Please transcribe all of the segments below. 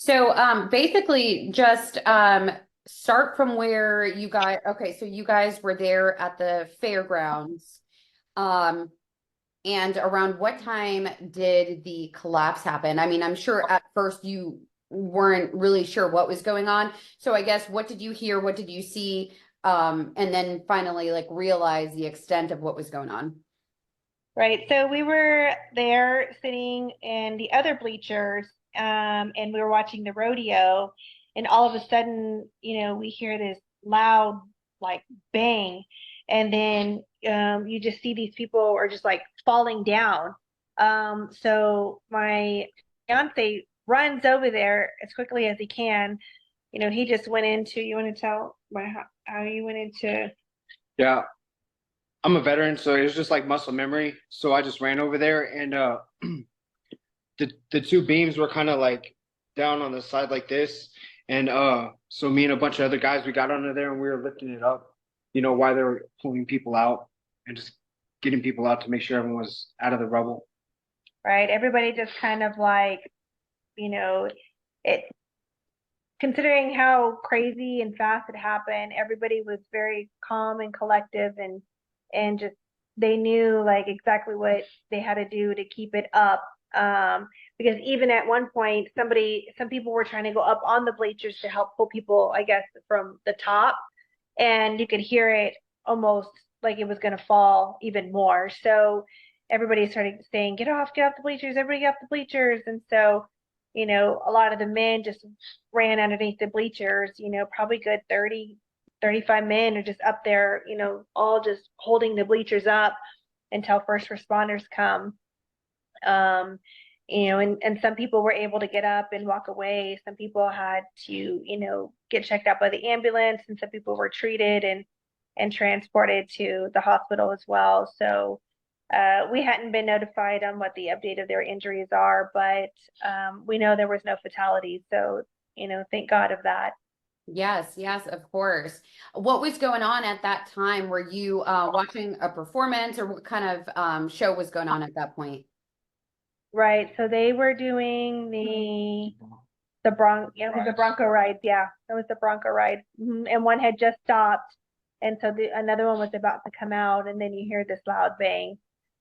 So basically just start from where you guys, okay, so you guys were there at the fairgrounds. Um, and around what time did the collapse happen? I mean, I'm sure at first you weren't really sure what was going on. So I guess what did you hear? What did you see? And then finally like realize the extent of what was going on. Right. So we were there sitting in the other bleachers, and we were watching the rodeo, and all of a sudden, we hear this loud, like bang, and then you just see these people are just like falling down. So my fiance runs over there as quickly as he can. He just went into, you want to tell how you went into? Yeah, I'm a veteran, so it was just like muscle memory. So I just ran over there and the two beams were kind of like down on the side like this. And so me and a bunch of other guys, we got under there and we were lifting it up, while they were pulling people out and just getting people out to make sure everyone was out of the rubble. Right. Everybody just kind of like, you know, it considering how crazy and fast it happened, everybody was very calm and collective and just they knew like exactly what they had to do to keep it up. Because even at one point, some people were trying to go up on the bleachers to help pull people, I guess, from the top, and you could hear it almost like it was going to fall even more. So everybody started saying, get off the bleachers, everybody get off the bleachers. And so, a lot of the men just ran underneath the bleachers, probably good 30, 35 men are just up there, all just holding the bleachers up until first responders come. Um, and some people were able to get up and walk away. Some people had to, get checked out by the ambulance, and some people were treated and transported to the hospital as well. So we hadn't been notified on what the update of their injuries are, but we know there was no fatalities. So, thank God of that. Yes, yes, of course. What was going on at that time? Were you watching a performance or what kind of show was going on at that point? Right. So they were doing the Bronco rides. Yeah, it was the Bronco ride. And one had just stopped, and so another one was about to come out, and then you hear this loud bang.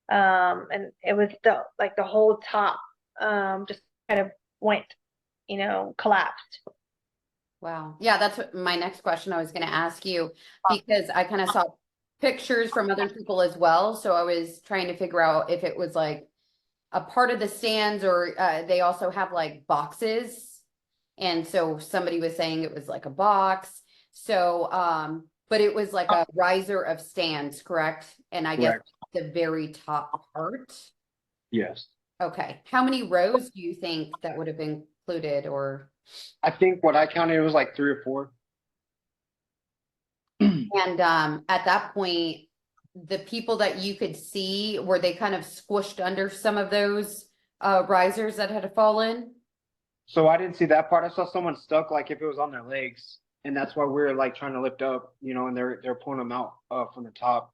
And it was the whole top just kind of went, collapsed. Wow. Yeah, that's what my next question I was going to ask you because I kind of saw pictures from other people as well. So I was trying to figure out if it was like a part of the stands or they also have like boxes. And so somebody was saying it was like a box. So, but it was like a riser of stands, correct? And I guess Correct. the very top part. Yes. Okay. How many rows do you think that would have been included or? I think what I counted it was like three or four. And at that point, the people that you could see, were they kind of squished under some of those risers that had fallen? So I didn't see that part. I saw someone stuck like if it was on their legs. And that's why we were like trying to lift up, and they're pulling them out from the top.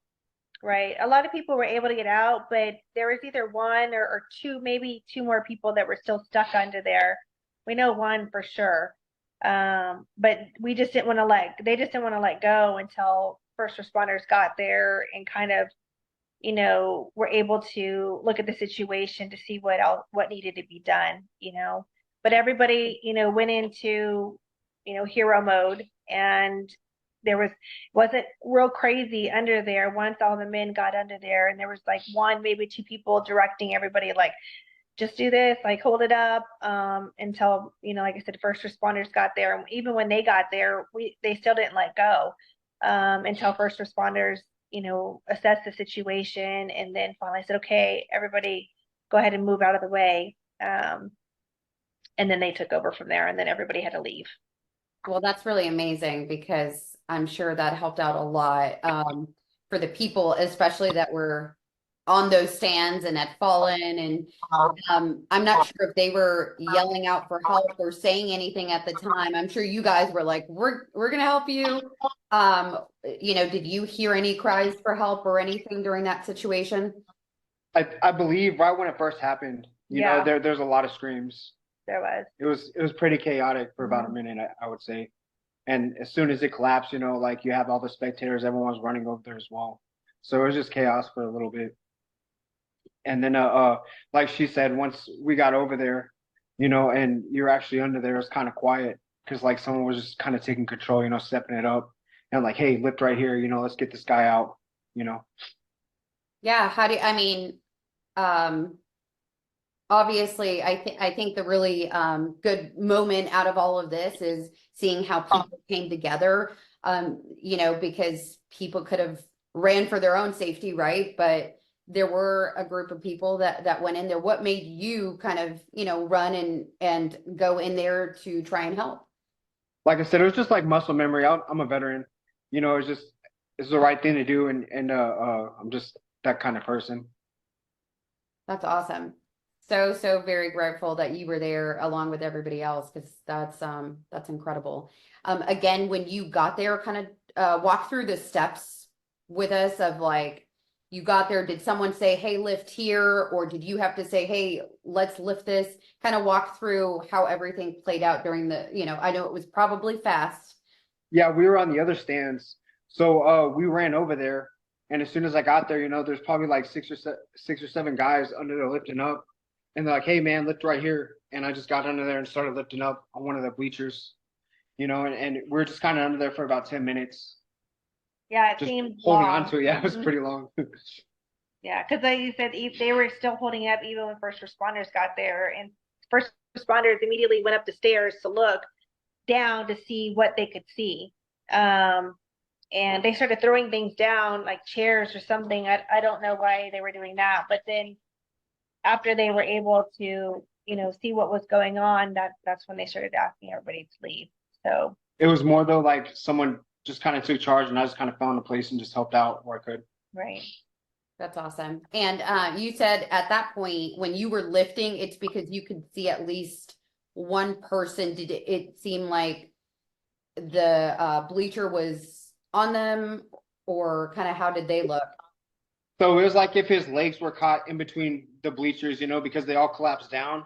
Right. A lot of people were able to get out, but there was either one or two, maybe two more people that were still stuck under there. We know one for sure. But they just didn't want to let go until first responders got there and kind of, were able to look at the situation to see what needed to be done. But everybody, went into, hero mode, and there wasn't real crazy under there once all the men got under there, and there was like one, maybe two people directing everybody like just do this, like hold it up, until, like I said, first responders got there. And even when they got there, they still didn't let go, until first responders, assessed the situation and then finally said, okay, everybody go ahead and move out of the way. And then they took over from there, and then everybody had to leave. Well, that's really amazing because I'm sure that helped out a lot for the people, especially that were on those stands and had fallen. And I'm not sure if they were yelling out for help or saying anything at the time. I'm sure you guys were like, we're gonna help you. Did you hear any cries for help or anything during that situation? I believe right when it first happened, Yeah. there's a lot of screams. There was. It was pretty chaotic for about a minute, I would say. And as soon as it collapsed, you know, like you have all the spectators, everyone was running over there as well. So it was just chaos for a little bit. And then like she said, once we got over there, you know, and you're actually under there, it was kind of quiet because like someone was just kind of taking control, you know, stepping it up and like, hey, lift right here, you know, let's get this guy out, you know. Yeah, how do you, I mean, um, obviously, I think the really good moment out of all of this is seeing how people came together. You know, because people could have ran for their own safety, right? But there were a group of people that went in there. What made you kind of, you know, run and go in there to try and help? Like I said, it was just like muscle memory. I'm a veteran, you know, it's the right thing to do, and I'm just that kind of person. That's awesome. So very grateful that you were there along with everybody else because that's incredible. Again, when you got there, kind of walk through the steps with us of like you got there, did someone say, hey, lift here, or did you have to say, hey, let's lift this? Kind of walk through how everything played out during the, you know, I know it was probably fast. Yeah, we were on the other stands, so we ran over there, and as soon as I got there, you know, there's probably like six or seven guys under there lifting up, and they're like, "Hey, man, lift right here," and I just got under there and started lifting up on one of the bleachers, you know, and we're just kind of under there for about 10 minutes, Yeah, it just seemed holding long. on to it. Yeah, it was Mhm. pretty long. Yeah, because like you said, they were still holding up even when first responders got there, and first responders immediately went up the stairs to look down to see what they could see. Um, and they started throwing things down, like chairs or something. I don't know why they were doing that, but then after they were able to, you know, see what was going on, that's when they started asking everybody to leave. So, It was more though like someone just kind of took charge, and I just kind of found a place and just helped out where I could. right. That's awesome. And you said at that point when you were lifting, it's because you could see at least one person. Did it seem like the bleacher was on them, or kind of how did they look? So it was like if his legs were caught in between the bleachers, you know, because they all collapsed down.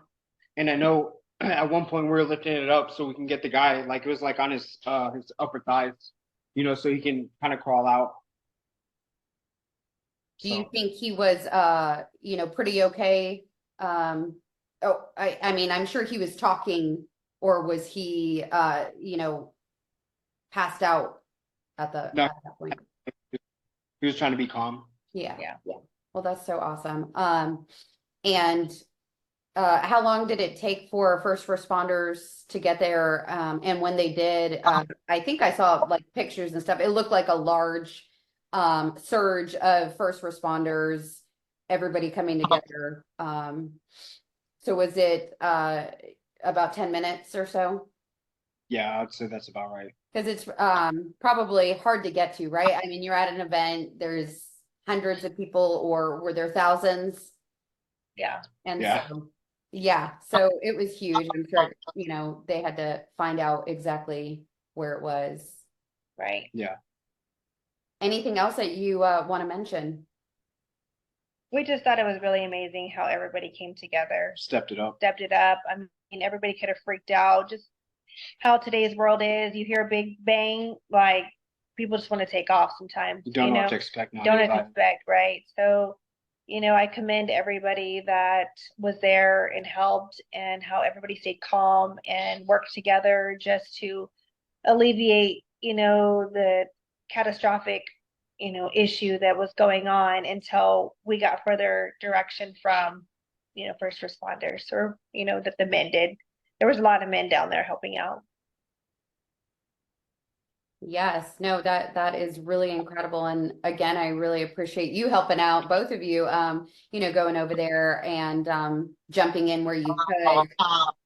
And I know at one point we were lifting it up so we can get the guy, like it was like on his upper thighs, you know, so he can kind of crawl out. Do you So think he was you know, pretty okay? Oh, I mean, I'm sure he was talking, or was he you know, passed out at the no, at that point? he was trying to be calm. Yeah. Yeah. Yeah. Well, that's so awesome. And how long did it take for first responders to get there? And when they did, I think I saw like pictures and stuff. It looked like a large surge of first responders, everybody coming together. So was it about 10 minutes or so? Yeah, I'd say that's about right. Because it's probably hard to get to, right? I mean, you're at an event, there's hundreds of people, or were there thousands? Yeah. And Yeah. so, yeah, so it was huge. I'm sure, you know, they had to find out exactly where it was. Right. Yeah. Anything else that you want to mention? We just thought it was really amazing how everybody came together, Stepped it up. stepped it up. I mean, everybody could have freaked out. Just how today's world is. You hear a big bang, like people just want to take off sometimes, You don't you know what know, to expect don't know nowadays. what to expect, right? So, you know, I commend everybody that was there and helped and how everybody stayed calm and worked together just to alleviate, you know, the catastrophic, you know, issue that was going on until we got further direction from, you know, first responders or, you know, that the men did. There was a lot of men down there helping out. Yes, no, that is really incredible. And again, I really appreciate you helping out, both of you, you know, going over there and jumping in where you could.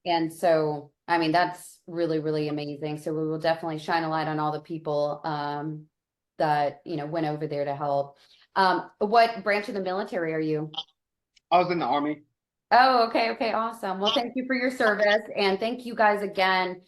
And so, I mean, that's really, really amazing. So we will definitely shine a light on all the people that, you know, went over there to help. What branch of the military are you? I was in the army. Oh, okay, okay, awesome. Well, thank you for your service, and thank you guys again